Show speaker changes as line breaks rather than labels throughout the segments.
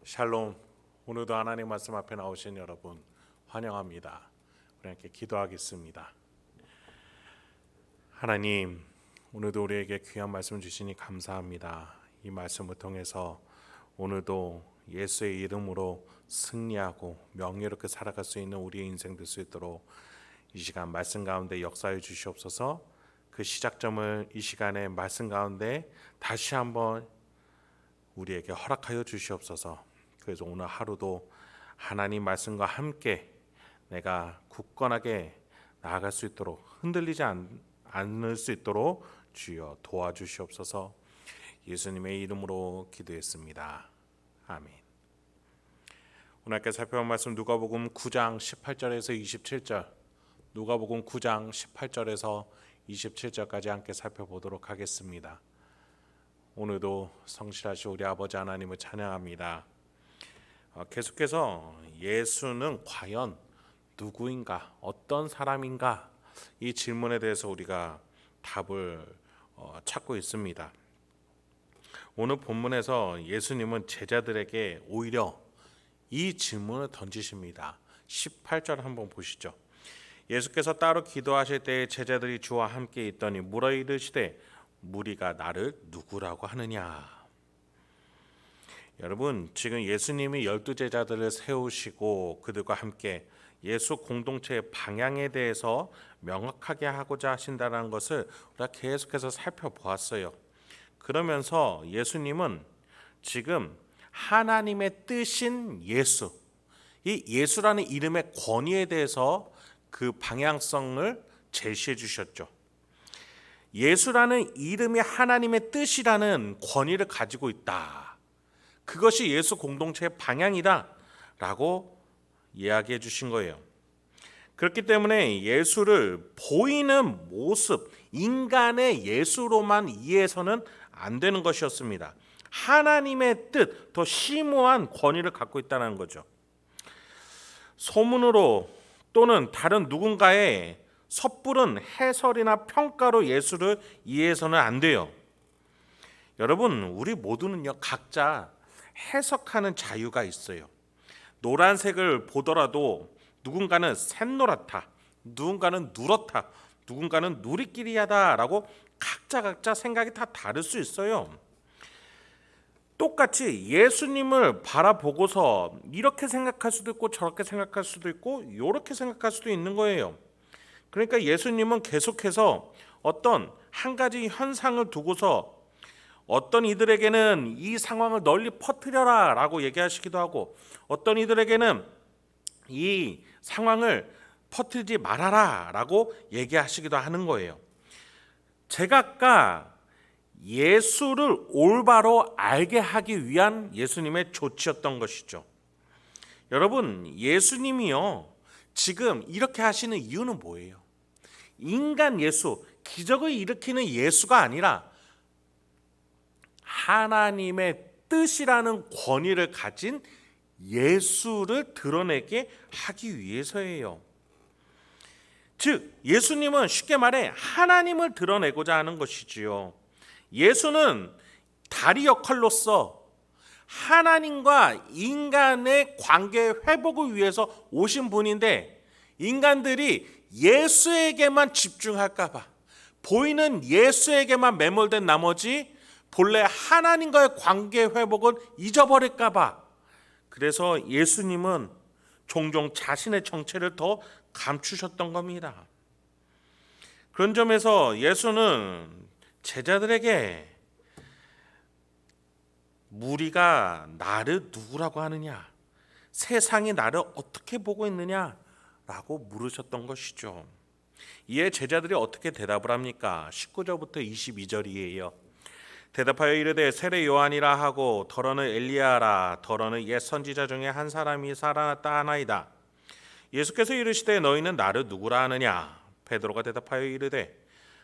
샬롬. 오늘도 하나님 말씀 앞에 나오신 여러분 환영합니다. 우리 함께 기도하겠습니다. 하나님, 오늘도 우리에게 귀한 말씀 주시니 감사합니다. 이 말씀을 통해서 오늘도 예수의 이름으로 승리하고 명예롭게 살아갈 수 있는 우리의 인생 될 수 있도록 이 시간 말씀 가운데 역사해 주시옵소서. 그 시작점을 이 시간에 말씀 가운데 다시 한번 우리에게 허락하여 주시옵소서. 그래서 오늘 하루도 하나님 말씀과 함께 내가 굳건하게 나아갈 수 있도록 흔들리지 않을 수 있도록 주여 도와주시옵소서. 예수님의 이름으로 기도했습니다. 아멘. 오늘 함께 살펴볼 말씀 누가복음 9장 18절에서 27절, 누가복음 9장 18절에서 27절까지 함께 살펴보도록 하겠습니다. 오늘도 성실하신 우리 아버지 하나님을 찬양합니다. 계속해서 예수는 과연 누구인가, 어떤 사람인가, 이 질문에 대해서 우리가 답을 찾고 있습니다. 오늘 본문에서 예수님은 제자들에게 오히려 이 질문을 던지십니다. 18절 한번 보시죠. 예수께서 따로 기도하실 때에 제자들이 주와 함께 있더니 물어 이르시되 무리가 나를 누구라고 하느냐. 여러분, 지금 예수님이 12제자들을 세우시고 그들과 함께 예수 공동체의 방향에 대해서 명확하게 하고자 하신다는 것을 우리가 계속해서 살펴보았어요. 그러면서 예수님은 지금 하나님의 뜻인 예수, 이 예수라는 이름의 권위에 대해서 그 방향성을 제시해 주셨죠. 예수라는 이름이 하나님의 뜻이라는 권위를 가지고 있다. 그것이 예수 공동체의 방향이다 라고 이야기해 주신 거예요. 그렇기 때문에 예수를 보이는 모습, 인간의 예수로만 이해해서는 안 되는 것이었습니다. 하나님의 뜻, 더 심오한 권위를 갖고 있다는 거죠. 소문으로 또는 다른 누군가의 섣부른 해설이나 평가로 예수를 이해해서는 안 돼요. 여러분, 우리 모두는요, 각자 해석하는 자유가 있어요. 노란색을 보더라도 누군가는 샛노랗다, 누군가는 누렇다, 누군가는 누리끼리하다라고 각자 생각이 다 다를 수 있어요. 똑같이 예수님을 바라보고서 이렇게 생각할 수도 있고 저렇게 생각할 수도 있고 이렇게 생각할 수도 있는 거예요. 그러니까 예수님은 계속해서 어떤 한 가지 현상을 두고서 어떤 이들에게는 이 상황을 널리 퍼뜨려라 라고 얘기하시기도 하고, 어떤 이들에게는 이 상황을 퍼뜨리지 말아라 라고 얘기하시기도 하는 거예요. 제각각 예수를 올바로 알게 하기 위한 예수님의 조치였던 것이죠. 여러분, 예수님이요 지금 이렇게 하시는 이유는 뭐예요? 인간 예수, 기적을 일으키는 예수가 아니라 하나님의 뜻이라는 권위를 가진 예수를 드러내게 하기 위해서예요. 즉, 예수님은 쉽게 말해 하나님을 드러내고자 하는 것이지요. 예수는 다리 역할로서 하나님과 인간의 관계 회복을 위해서 오신 분인데, 인간들이 예수에게만 집중할까 봐, 보이는 예수에게만 매몰된 나머지 본래 하나님과의 관계 회복을 잊어버릴까 봐, 그래서 예수님은 종종 자신의 정체를 더 감추셨던 겁니다. 그런 점에서 예수는 제자들에게 무리가 나를 누구라고 하느냐, 세상이 나를 어떻게 보고 있느냐라고 물으셨던 것이죠. 이에 제자들이 어떻게 대답을 합니까? 19절부터 22절이에요. 대답하여 이르되 세례 요한이라 하고 더러는 엘리야라, 더러는 옛 선지자 중에 한 사람이 살아났다 하나이다. 예수께서 이르시되 너희는 나를 누구라 하느냐? 베드로가 대답하여 이르되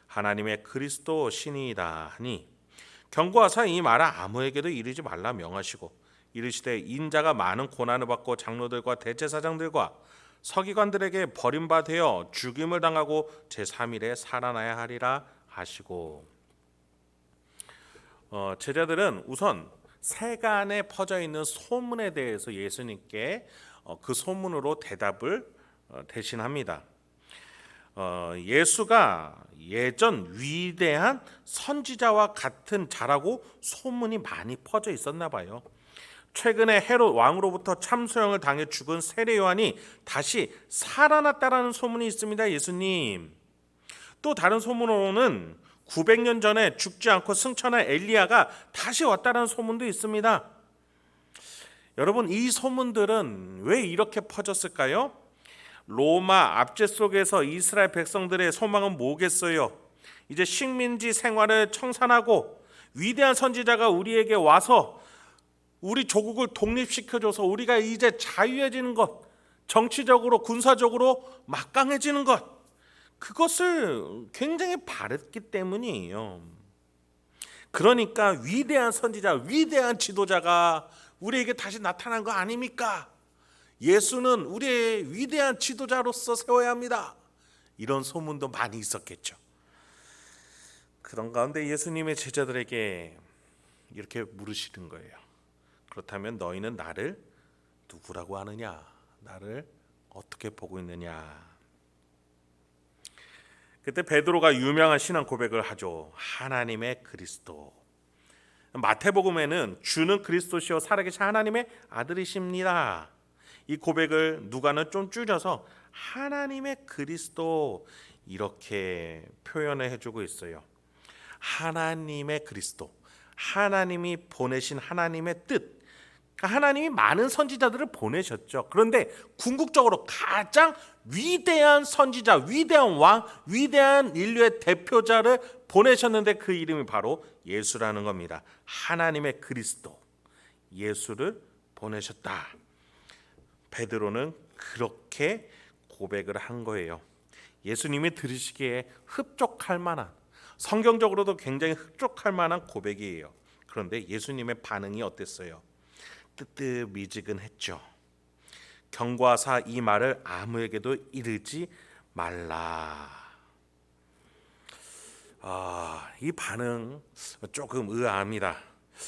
하나님의 그리스도 신이다 하니, 경고하사 이 말을 아무에게도 이르지 말라 명하시고 이르시되 인자가 많은 고난을 받고 장로들과 대제사장들과 서기관들에게 버림받아 죽임을 당하고 제3일에 살아나야 하리라 하시고. 제자들은 우선 세간에 퍼져 있는 소문에 대해서 예수님께 그 소문으로 대답을 대신합니다. 예수가 예전 위대한 선지자와 같은 자라고 소문이 많이 퍼져 있었나 봐요. 최근에 헤롯 왕으로부터 참소형을 당해 죽은 세례 요한이 다시 살아났다라는 소문이 있습니다. 예수님. 또 다른 소문으로는 900년 전에 죽지 않고 승천한 엘리야가 다시 왔다는 소문도 있습니다. 여러분, 이 소문들은 왜 이렇게 퍼졌을까요? 로마 압제 속에서 이스라엘 백성들의 소망은 뭐겠어요? 이제 식민지 생활을 청산하고 위대한 선지자가 우리에게 와서 우리 조국을 독립시켜줘서 우리가 이제 자유해지는 것, 정치적으로 군사적으로 막강해지는 것, 그것을 굉장히 바랬기 때문이에요. 그러니까 위대한 선지자, 위대한 지도자가 우리에게 다시 나타난 거 아닙니까? 예수는 우리의 위대한 지도자로서 세워야 합니다. 이런 소문도 많이 있었겠죠. 그런 가운데 예수님의 제자들에게 이렇게 물으시는 거예요. 그렇다면 너희는 나를 누구라고 하느냐? 나를 어떻게 보고 있느냐? 그때 베드로가 유명한 신앙 고백을 하죠. 하나님의 그리스도. 마태복음에는 주는 그리스도시요 살아계신 하나님의 아들이십니다. 이 고백을 누가는 좀 줄여서 하나님의 그리스도 이렇게 표현을 해주고 있어요. 하나님의 그리스도, 하나님이 보내신 하나님의 뜻. 하나님이 많은 선지자들을 보내셨죠. 그런데 궁극적으로 가장 위대한 선지자, 위대한 왕, 위대한 인류의 대표자를 보내셨는데 그 이름이 바로 예수라는 겁니다. 하나님의 그리스도, 예수를 보내셨다. 베드로는 그렇게 고백을 한 거예요. 예수님이 들으시기에 흡족할 만한, 성경적으로도 굉장히 흡족할 만한 고백이에요. 그런데 예수님의 반응이 어땠어요? 뜨뜻미지근했죠. 경고하사 이 말을 아무에게도 이르지 말라. 이 반응 조금 의아합니다.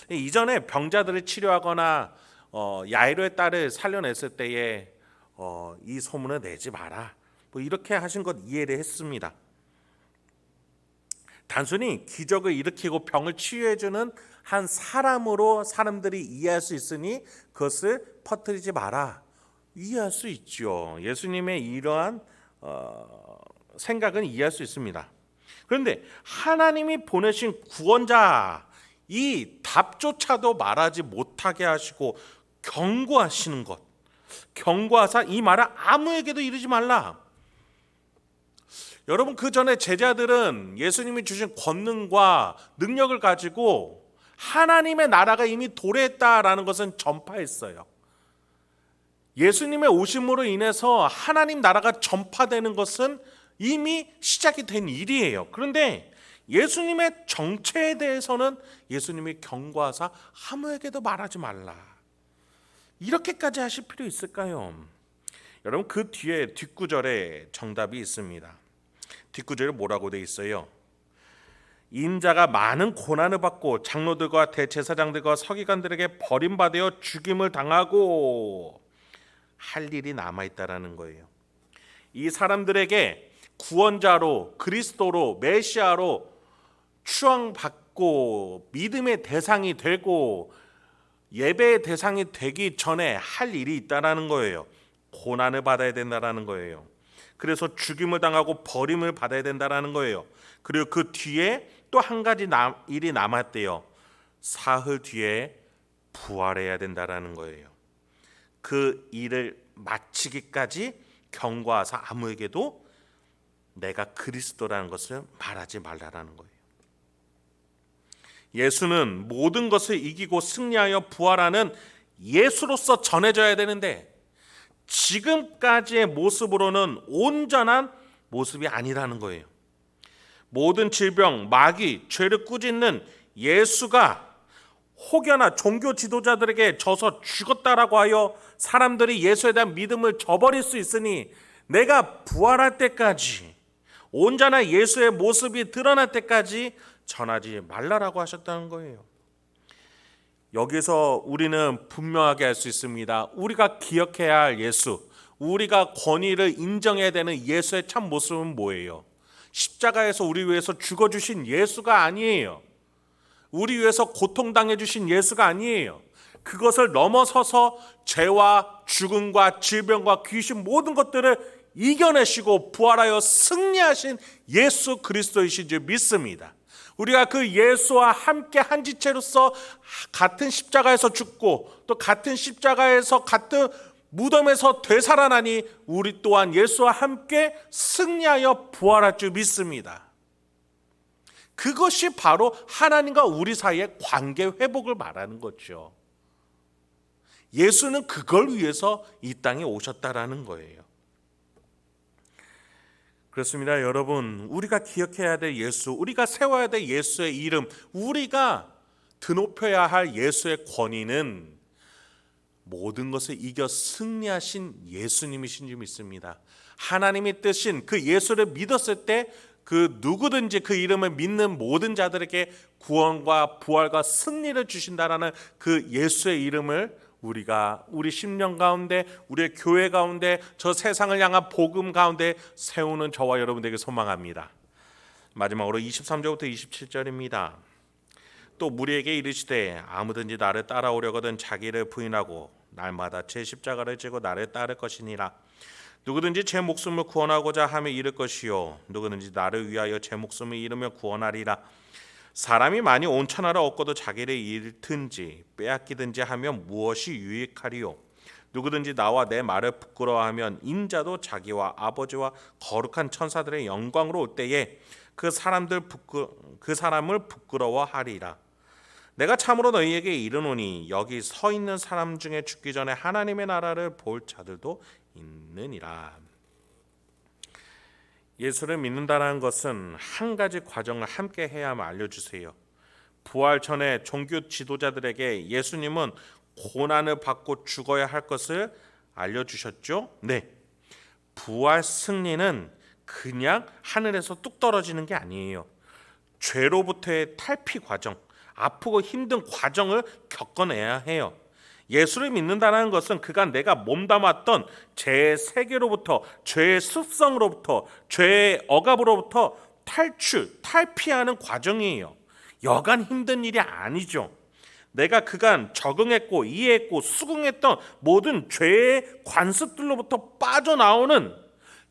이전에 병자들을 치료하거나 야이로의 딸을 살려냈을 때에 이 소문을 내지 마라, 뭐 이렇게 하신 것 이해를 했습니다. 단순히 기적을 일으키고 병을 치유해주는 한 사람으로 사람들이 이해할 수 있으니 그것을 퍼뜨리지 마라, 이해할 수 있죠. 예수님의 이러한 생각은 이해할 수 있습니다. 그런데 하나님이 보내신 구원자, 이 답조차도 말하지 못하게 하시고 경고하시는 것, 경고하사 이 말을 아무에게도 이르지 말라. 여러분, 그 전에 제자들은 예수님이 주신 권능과 능력을 가지고 하나님의 나라가 이미 도래했다라는 것은 전파했어요. 예수님의 오심으로 인해서 하나님 나라가 전파되는 것은 이미 시작이 된 일이에요. 그런데 예수님의 정체에 대해서는 예수님이 경고하사 아무에게도 말하지 말라, 이렇게까지 하실 필요 있을까요? 여러분, 그 뒤에 뒷구절에 정답이 있습니다. 뒷구절에 뭐라고 돼 있어요? 인자가 많은 고난을 받고 장로들과 대제사장들과 서기관들에게 버림받아 죽임을 당하고 할 일이 남아있다라는 거예요. 이 사람들에게 구원자로, 그리스도로, 메시아로 추앙받고 믿음의 대상이 되고 예배의 대상이 되기 전에 할 일이 있다라는 거예요. 고난을 받아야 된다라는 거예요. 그래서 죽임을 당하고 버림을 받아야 된다라는 거예요. 그리고 그 뒤에 또 한 가지 일이 남았대요. 사흘 뒤에 부활해야 된다라는 거예요. 그 일을 마치기까지 경고하사 아무에게도 내가 그리스도라는 것을 말하지 말라라는 거예요. 예수는 모든 것을 이기고 승리하여 부활하는 예수로서 전해져야 되는데 지금까지의 모습으로는 온전한 모습이 아니라는 거예요. 모든 질병, 마귀, 죄를 꾸짖는 예수가 혹여나 종교 지도자들에게 져서 죽었다라고 하여 사람들이 예수에 대한 믿음을 저버릴 수 있으니 내가 부활할 때까지, 온전한 예수의 모습이 드러날 때까지 전하지 말라라고 하셨다는 거예요. 여기서 우리는 분명하게 알 수 있습니다. 우리가 기억해야 할 예수, 우리가 권위를 인정해야 되는 예수의 참 모습은 뭐예요? 십자가에서 우리 위해서 죽어주신 예수가 아니에요. 우리 위해서 고통당해 주신 예수가 아니에요. 그것을 넘어서서 죄와 죽음과 질병과 귀신 모든 것들을 이겨내시고 부활하여 승리하신 예수 그리스도이신 줄 믿습니다. 우리가 그 예수와 함께 한 지체로서 같은 십자가에서 죽고 또 같은 십자가에서 같은 무덤에서 되살아나니 우리 또한 예수와 함께 승리하여 부활할 줄 믿습니다. 그것이 바로 하나님과 우리 사이의 관계 회복을 말하는 거죠. 예수는 그걸 위해서 이 땅에 오셨다라는 거예요. 그렇습니다. 여러분, 우리가 기억해야 될 예수, 우리가 세워야 될 예수의 이름, 우리가 드높여야 할 예수의 권위는 모든 것을 이겨 승리하신 예수님이신 줄 믿습니다. 하나님이 뜨신 그 예수를 믿었을 때 그 누구든지 그 이름을 믿는 모든 자들에게 구원과 부활과 승리를 주신다라는 그 예수의 이름을 우리가 우리 심령 가운데, 우리의 교회 가운데, 저 세상을 향한 복음 가운데 세우는 저와 여러분들에게 소망합니다. 마지막으로 23절부터 27절입니다. 또 무리에게 이르시되 아무든지 나를 따라오려거든 자기를 부인하고 날마다 제 십자가를 지고 나를 따를 것이니라. 누구든지 제 목숨을 구원하고자 하며 잃을 것이요 누구든지 나를 위하여 제 목숨을 잃으며 구원하리라. 사람이 많이 온 천하를 얻고도 자기를 잃든지 빼앗기든지 하면 무엇이 유익하리요? 누구든지 나와 내 말을 부끄러워하면 인자도 자기와 아버지와 거룩한 천사들의 영광으로 올 때에 그 사람을 부끄러워하리라. 내가 참으로 너희에게 이르노니 여기 서 있는 사람 중에 죽기 전에 하나님의 나라를 볼 자들도 있느니라. 예수를 믿는다는 것은 한 가지 과정을 함께 해야 함을 알려주세요. 부활 전에 종교 지도자들에게 예수님은 고난을 받고 죽어야 할 것을 알려주셨죠. 네, 부활 승리는 그냥 하늘에서 뚝 떨어지는 게 아니에요. 죄로부터의 탈피 과정, 아프고 힘든 과정을 겪어내야 해요. 예수를 믿는다는 것은 그간 내가 몸담았던 죄의 세계로부터, 죄의 습성으로부터, 죄의 억압으로부터 탈피하는 과정이에요. 여간 힘든 일이 아니죠. 내가 그간 적응했고 이해했고 수긍했던 모든 죄의 관습들로부터 빠져나오는,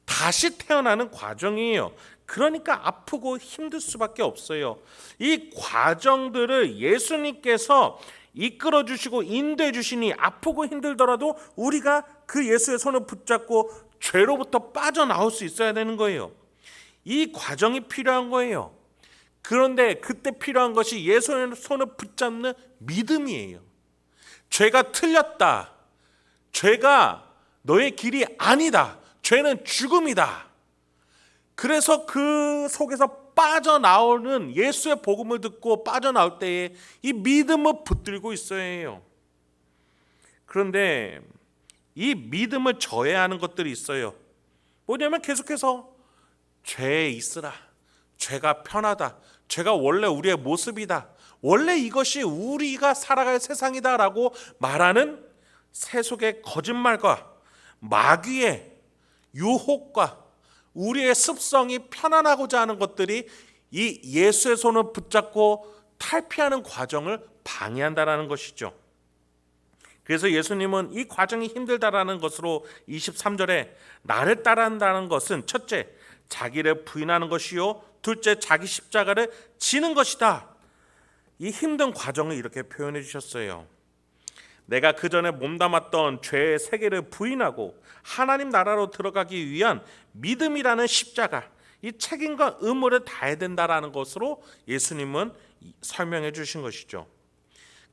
다시 태어나는 과정이에요. 그러니까 아프고 힘들 수밖에 없어요. 이 과정들을 예수님께서 이끌어 주시고 인도해 주시니 아프고 힘들더라도 우리가 그 예수의 손을 붙잡고 죄로부터 빠져나올 수 있어야 되는 거예요. 이 과정이 필요한 거예요. 그런데 그때 필요한 것이 예수의 손을 붙잡는 믿음이에요. 죄가 틀렸다. 죄가 너의 길이 아니다. 죄는 죽음이다. 그래서 그 속에서 빠져나오는 예수의 복음을 듣고 빠져나올 때에 이 믿음을 붙들고 있어야 해요. 그런데 이 믿음을 저해하는 것들이 있어요. 뭐냐면 계속해서 죄에 있으라. 죄가 편하다. 죄가 원래 우리의 모습이다. 원래 이것이 우리가 살아갈 세상이다라고 말하는 세속의 거짓말과 마귀의 유혹과 우리의 습성이 편안하고자 하는 것들이 이 예수의 손을 붙잡고 탈피하는 과정을 방해한다라는 것이죠. 그래서 예수님은 이 과정이 힘들다라는 것으로 23절에 나를 따른다는 것은 첫째, 자기를 부인하는 것이요, 둘째, 자기 십자가를 지는 것이다. 이 힘든 과정을 이렇게 표현해 주셨어요. 내가 그 전에 몸담았던 죄의 세계를 부인하고 하나님 나라로 들어가기 위한 믿음이라는 십자가, 이 책임과 의무를 다해야 된다라는 것으로 예수님은 설명해 주신 것이죠.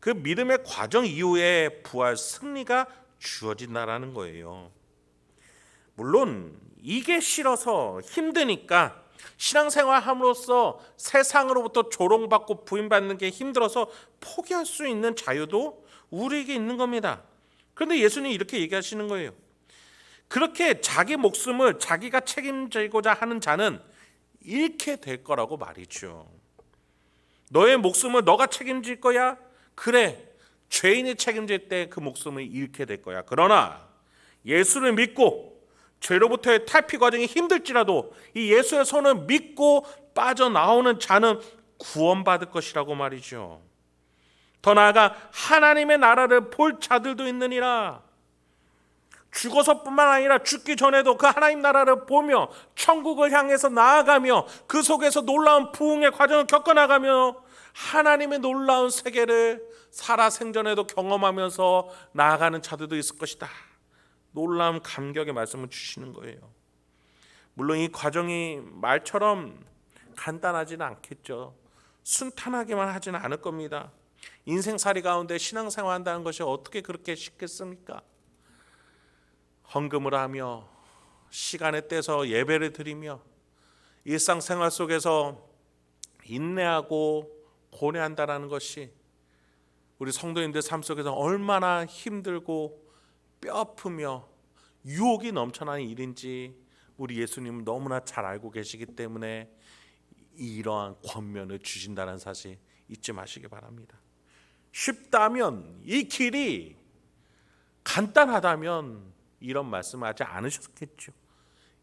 그 믿음의 과정 이후에 부활 승리가 주어진다라는 거예요. 물론 이게 싫어서 힘드니까 신앙생활 함으로써 세상으로부터 조롱받고 부인받는 게 힘들어서 포기할 수 있는 자유도 우리에게 있는 겁니다. 그런데 예수님이 이렇게 얘기하시는 거예요. 그렇게 자기 목숨을 자기가 책임지고자 하는 자는 잃게 될 거라고 말이죠. 너의 목숨을 너가 책임질 거야? 그래, 죄인이 책임질 때 그 목숨을 잃게 될 거야. 그러나 예수를 믿고 죄로부터의 탈피 과정이 힘들지라도 이 예수의 손을 믿고 빠져나오는 자는 구원받을 것이라고 말이죠. 더 나아가 하나님의 나라를 볼 자들도 있느니라. 죽어서뿐만 아니라 죽기 전에도 그 하나님 나라를 보며 천국을 향해서 나아가며 그 속에서 놀라운 부흥의 과정을 겪어나가며 하나님의 놀라운 세계를 살아생전에도 경험하면서 나아가는 자들도 있을 것이다. 놀라운 감격의 말씀을 주시는 거예요. 물론 이 과정이 말처럼 간단하지는 않겠죠. 순탄하게만 하지는 않을 겁니다. 인생살이 가운데 신앙생활 한다는 것이 어떻게 그렇게 쉽겠습니까? 헌금을 하며 시간을 떼서 예배를 드리며 일상생활 속에서 인내하고 고뇌한다는 것이 우리 성도님들 삶 속에서 얼마나 힘들고 뼈아프며 유혹이 넘쳐나는 일인지 우리 예수님은 너무나 잘 알고 계시기 때문에 이러한 권면을 주신다는 사실 잊지 마시기 바랍니다. 쉽다면, 이 길이 간단하다면 이런 말씀을 하지 않으셨겠죠.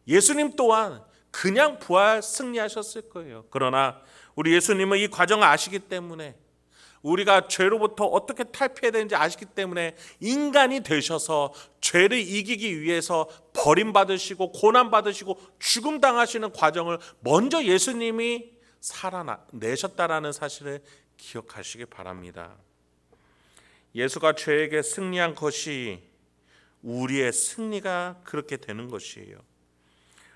예수님 또한 그냥 부활 승리하셨을 거예요. 그러나 우리 예수님은 이 과정을 아시기 때문에, 우리가 죄로부터 어떻게 탈피해야 되는지 아시기 때문에 인간이 되셔서 죄를 이기기 위해서 버림받으시고 고난받으시고 죽음당하시는 과정을 먼저 예수님이 살아내셨다라는 사실을 기억하시기 바랍니다. 예수가 죄에게 승리한 것이 우리의 승리가 그렇게 되는 것이에요.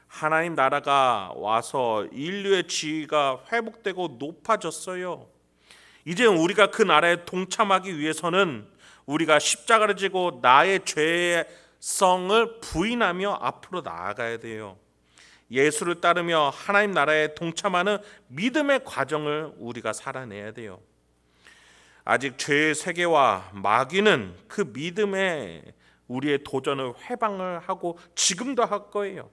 하나님 나라가 와서 인류의 지위가 회복되고 높아졌어요. 이제 우리가 그 나라에 동참하기 위해서는 우리가 십자가를 지고 나의 죄성을 부인하며 앞으로 나아가야 돼요. 예수를 따르며 하나님 나라에 동참하는 믿음의 과정을 우리가 살아내야 돼요. 아직 죄의 세계와 마귀는 그 믿음에 우리의 도전을 회방을 하고 지금도 할 거예요.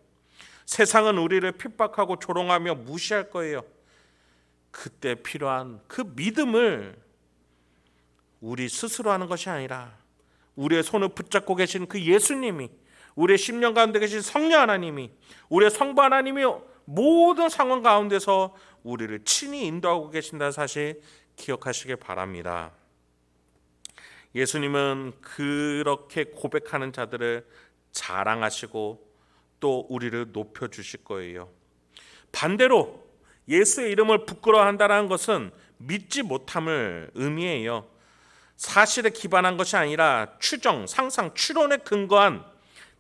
세상은 우리를 핍박하고 조롱하며 무시할 거예요. 그때 필요한 그 믿음을 우리 스스로 하는 것이 아니라 우리의 손을 붙잡고 계신 그 예수님이, 우리의 심령 가운데 계신 성령 하나님이, 우리의 성부 하나님이 모든 상황 가운데서 우리를 친히 인도하고 계신다는 사실 기억하시길 바랍니다. 예수님은 그렇게 고백하는 자들을 자랑하시고 또 우리를 높여주실 거예요. 반대로 예수의 이름을 부끄러워한다는 것은 믿지 못함을 의미해요. 사실에 기반한 것이 아니라 추정, 상상, 추론에 근거한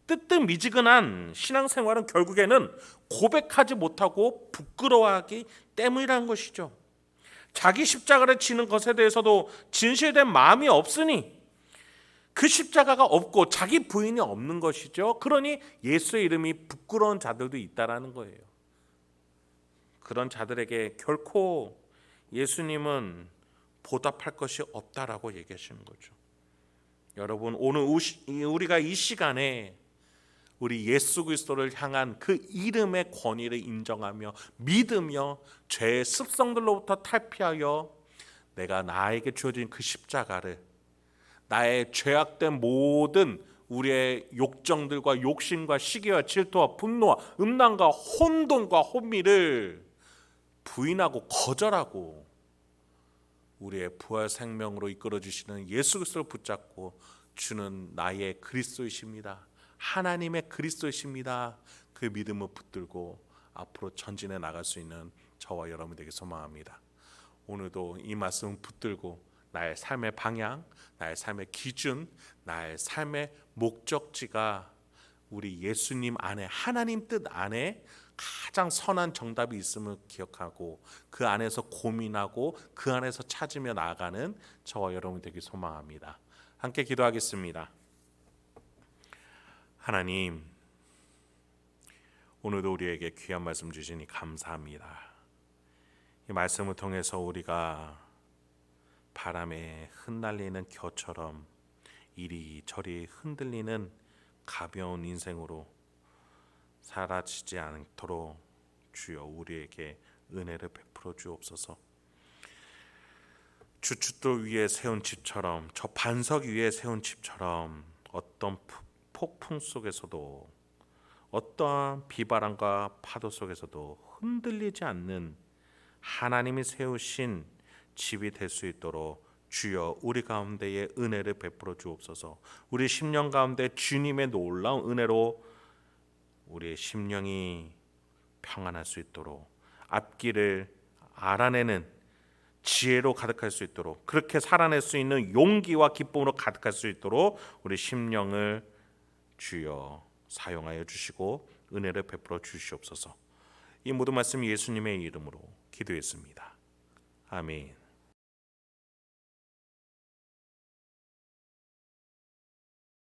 뜨뜻미지근한 신앙생활은 결국에는 고백하지 못하고 부끄러워하기 때문이라는 것이죠. 자기 십자가를 지는 것에 대해서도 진실된 마음이 없으니 그 십자가가 없고 자기 부인이 없는 것이죠. 그러니 예수의 이름이 부끄러운 자들도 있다라는 거예요. 그런 자들에게 결코 예수님은 보답할 것이 없다라고 얘기하시는 거죠. 여러분, 오늘 우리가 이 시간에 우리 예수 그리스도를 향한 그 이름의 권위를 인정하며 믿으며 죄의 습성들로부터 탈피하여 내가 나에게 주어진 그 십자가를, 나의 죄악된 모든 우리의 욕정들과 욕심과 시기와 질투와 분노와 음란과 혼돈과 혼미를 부인하고 거절하고 우리의 부활 생명으로 이끌어 주시는 예수 그리스도를 붙잡고 주는 나의 그리스도이십니다, 하나님의 그리스도이십니다, 그 믿음을 붙들고 앞으로 전진해 나갈 수 있는 저와 여러분 되게 소망합니다. 오늘도 이 말씀을 붙들고 나의 삶의 방향, 나의 삶의 기준, 나의 삶의 목적지가 우리 예수님 안에, 하나님 뜻 안에 가장 선한 정답이 있음을 기억하고 그 안에서 고민하고 그 안에서 찾으며 나아가는 저와 여러분 되길 소망합니다. 함께 기도하겠습니다. 하나님, 오늘도 우리에게 귀한 말씀 주시니 감사합니다. 이 말씀을 통해서 우리가 바람에 흩날리는 겨처럼 이리저리 흔들리는 가벼운 인생으로 사라지지 않도록 주여 우리에게 은혜를 베풀어 주옵소서. 주춧돌 위에 세운 집처럼, 저 반석 위에 세운 집처럼 어떤 폭풍 속에서도, 어떠한 비바람과 파도 속에서도 흔들리지 않는 하나님이 세우신 집이 될 수 있도록 주여 우리 가운데에 은혜를 베풀어 주옵소서. 우리 심령 가운데 주님의 놀라운 은혜로 우리의 심령이 평안할 수 있도록, 앞길을 알아내는 지혜로 가득할 수 있도록, 그렇게 살아낼 수 있는 용기와 기쁨으로 가득할 수 있도록 우리 심령을 주여 사용하여 주시고 은혜를 베풀어 주시옵소서. 이 모든 말씀 예수님의 이름으로 기도했습니다. 아멘.